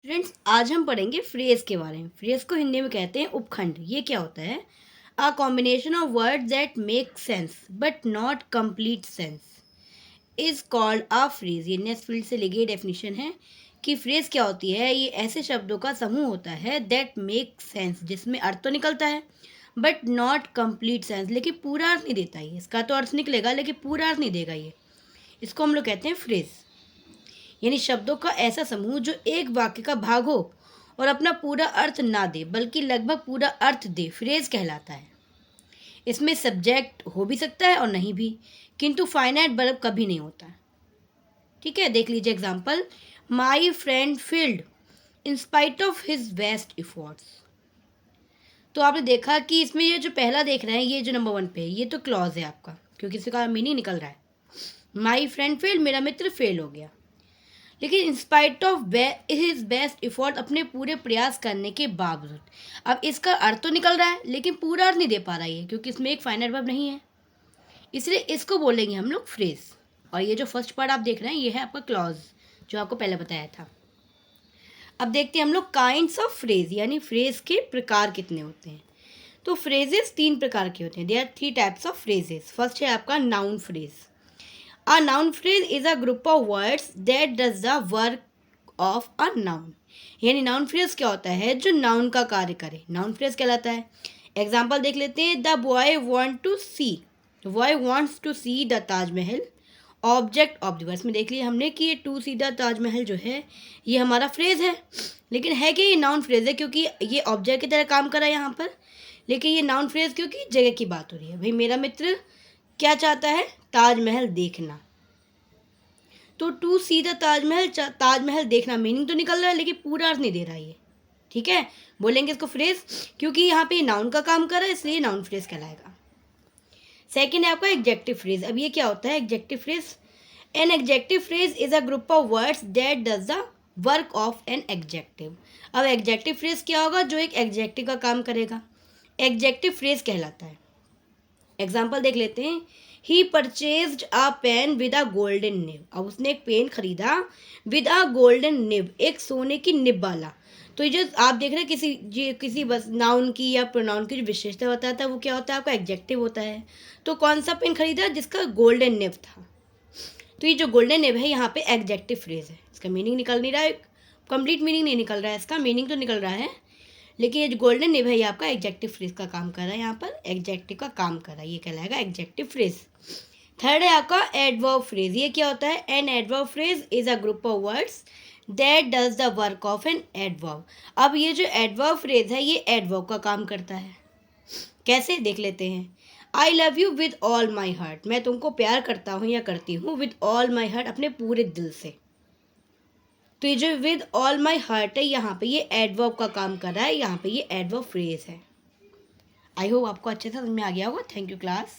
Friends, आज हम पढ़ेंगे फ्रेज के बारे में। फ्रेज को हिंदी में कहते हैं उपखंड। ये क्या होता है? A combination of word that make sense but not complete sense is called a phrase. ये नेक्स्ट फील्ड से ली गई डेफिनेशन है कि फ्रेज क्या होती है। ये ऐसे शब्दों का समूह होता है दैट मेक सेंस, जिसमें अर्थ तो निकलता है बट नॉट कंप्लीट सेंस, लेकिन पूरा अर्थ नहीं देता। ये इसका तो अर्थ निकलेगा लेकिन पूरा अर्थ नहीं देगा। ये इसको हम लोग कहते हैं फ्रेज, यानी शब्दों का ऐसा समूह जो एक वाक्य का भाग हो और अपना पूरा अर्थ ना दे बल्कि लगभग पूरा अर्थ दे, फ्रेज कहलाता है। इसमें सब्जेक्ट हो भी सकता है और नहीं भी, किंतु फाइनाइट वर्ब कभी नहीं होता। ठीक है, देख लीजिए example. My friend field in spite of his best efforts. तो आपने देखा कि इसमें ये जो पहला देख रहे हैं, ये जो नंबर 1 पे है, ये तो क्लॉज है आपका, क्योंकि इसका मीनिंग निकल रहा है। माई फ्रेंड फेल्ड, मेरा मित्र फेल हो गया। लेकिन in spite of his best effort, अपने पूरे प्रयास करने के बावजूद। अब इसका अर्थ तो निकल रहा है लेकिन पूरा अर्थ नहीं दे पा रहा है, क्योंकि इसमें एक फाइनल वर्ब नहीं है, इसलिए इसको बोलेंगे हम लोग फ्रेज। और ये जो फर्स्ट पार्ट आप देख रहे हैं, ये है आपका क्लॉज, जो आपको पहले बताया था। अब देखते हैं हम लोग काइंड्स ऑफ फ्रेज, यानी फ्रेज के प्रकार कितने होते हैं। तो फ्रेजेस 3 प्रकार के होते हैं। There are 3 types of phrases. First है आपका noun phrase. A noun phrase is a group of words that does the work of a noun. यानी नाउन फ्रेज क्या होता है? जो नाउन का कार्य करे, नाउन फ्रेज कहलाता है। एग्जाम्पल देख लेते हैं। The boy want to see, boy wants to see the Taj Mahal. Object of the words में देख लिया हमने कि ये टू सी द ताजमहल जो है ये हमारा फ्रेज है, लेकिन है कि ये नाउन फ्रेज है क्योंकि ये ऑब्जेक्ट की तरह काम कर रहा है यहाँ पर। लेकिन ये नाउन फ्रेज क्योंकि जगह की बात हो रही है। भाई मेरा मित्र क्या चाहता है? ताजमहल देखना। तो to see the Taj Mahal, Taj Mahal देखना मीनिंग तो निकल रहा है लेकिन पूरा अर्थ नहीं दे रहा है ये। ठीक है, बोलेंगे इसको फ्रेज, क्योंकि यहाँ पे नाउन का काम कर रहा है, इसलिए नाउन फ्रेज कहलाएगा। सेकंड है आपका एडजेक्टिव फ्रेज। अब ये क्या होता है adjective phrase? An adjective phrase is a group of words that does the work of an adjective. अब एडजेक्टिव फ्रेज क्या होगा? जो एक एडजेक्टिव का काम करेगा, एडजेक्टिव फ्रेज कहलाता है। एग्जाम्पल देख लेते हैं। He purchased a pen with a golden nib. अब उसने एक पेन खरीदा विद अ गोल्डन निब, एक सोने की निब वाला। तो ये जो आप देख रहे हैं किसी बस नाउन की या प्रोनाउन की जो विशेषता बताता है वो क्या होता है? आपका एडजेक्टिव होता है। तो कौन सा पेन खरीदा? जिसका गोल्डन निब था। तो ये जो गोल्डन निब है यहाँ पे एडजेक्टिव फ्रेज है। इसका मीनिंग निकल नहीं रहा है, कंप्लीट मीनिंग नहीं निकल रहा है, इसका मीनिंग तो निकल रहा है लेकिन ये जो गोल्डन निब है ये आपका एडजेक्टिव फ्रेज का काम कर रहा है। यहाँ पर एडजेक्टिव का काम कर रहा है, ये कहलाएगा एडजेक्टिव फ्रेज। थर्ड है आपका एडवर्ब फ्रेज। ये क्या होता है? An adverb phrase is a group of words that does the work of an adverb. अब ये जो एडवर्ब फ्रेज है ये एडवर्ब का काम करता है। कैसे देख लेते हैं। I love you with all my heart. मैं तुमको प्यार करता हूँ या करती हूँ विद ऑल माई हार्ट, अपने पूरे दिल से। तो ये जो विद ऑल माई हार्ट है यहाँ पे ये एडवर्ब का काम कर रहा है, यहाँ पे ये एडवर्ब फ्रेज है। आई होप आपको अच्छे से समझ में आ गया होगा। Thank you class.